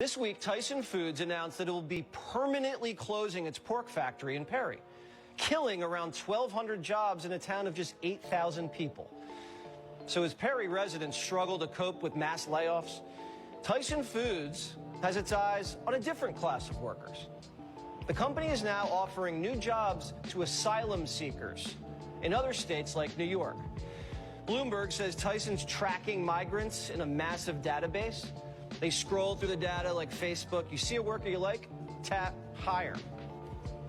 This week, Tyson Foods announced that it will be permanently closing its pork factory in Perry, killing around 1,200 jobs in a town of just 8,000 people. So as Perry residents struggle to cope with mass layoffs, Tyson Foods has its eyes on a different class of workers. The company is now offering new jobs to asylum seekers in other states like New York. Bloomberg says Tyson's tracking migrants in a massive database. They scroll through the data like Facebook. You see a worker you like? Tap, hire.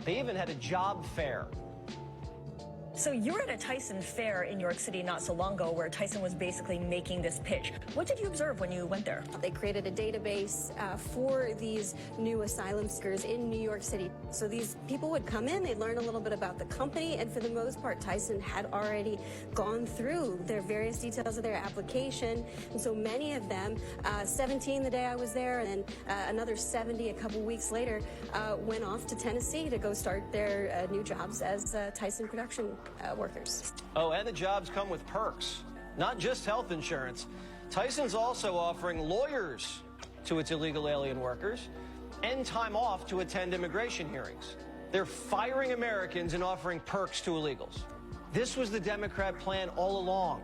They even had a job fair. So you were at a Tyson fair in New York City not so long ago where Tyson was basically making this pitch. What did you observe when you went there? They created a database for these new asylum seekers in New York City. So these people would come in, they'd learn a little bit about the company, and for the most part, Tyson had already gone through their various details of their application. And so many of them, 17 the day I was there, and another 70 a couple weeks later, went off to Tennessee to go start their new jobs as Tyson production workers. Oh, and the jobs come with perks, not just health insurance. Tyson's also offering lawyers to its illegal alien workers and time off to attend immigration hearings. They're firing Americans and offering perks to illegals. This was the Democrat plan all along.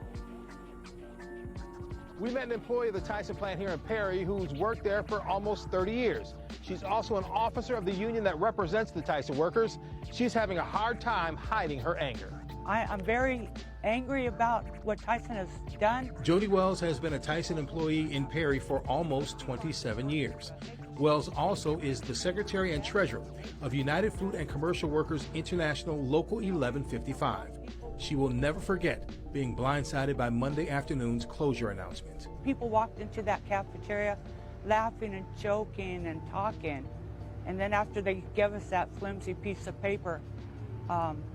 We met an employee of the Tyson plant here in Perry who's worked there for almost 30 years. She's also an officer of the union that represents the Tyson workers. She's having a hard time hiding her anger. I'm very angry about what Tyson has done. Jody Wells has been a Tyson employee in Perry for almost 27 years. Wells also is the secretary and treasurer of United Fruit and Commercial Workers International Local 1155. She will never forget being blindsided by Monday afternoon's closure announcement. People walked into that cafeteria laughing and joking and talking. And then after they gave us that flimsy piece of paper,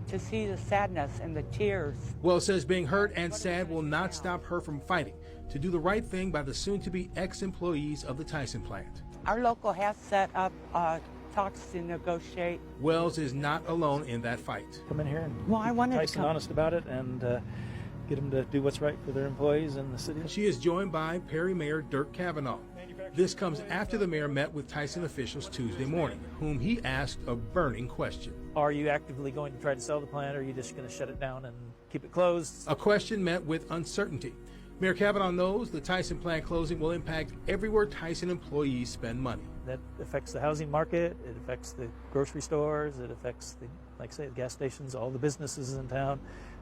to see the sadness and the tears. Wells says being hurt and sad will not stop her from fighting to do the right thing by the soon-to-be ex-employees of the Tyson plant. Our local has set up talks to negotiate. Wells is not alone in that fight. Come in here and I wanted Tyson honest about it and get them to do what's right for their employees and the city. She is joined by Perry Mayor Dirk Cavanaugh. This comes after the mayor met with Tyson officials Tuesday morning, whom he asked a burning question. Are you actively going to try to sell the plant, or are you just going to shut it down and keep it closed? A question met with uncertainty. Mayor Cavanaugh knows the Tyson plant closing will impact everywhere Tyson employees spend money. That affects the housing market, it affects the grocery stores, it affects the, like I say, the gas stations, all the businesses in town,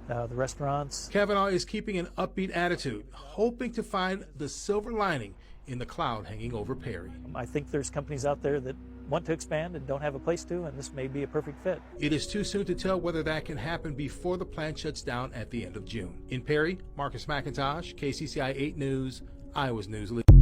the restaurants. Cavanaugh is keeping an upbeat attitude, hoping to find the silver lining in the cloud hanging over Perry. I think there's companies out there that want to expand and don't have a place to, and this may be a perfect fit. It is too soon to tell whether that can happen before the plant shuts down at the end of June. In Perry, Marcus McIntosh, KCCI 8 News, Iowa's News Leader.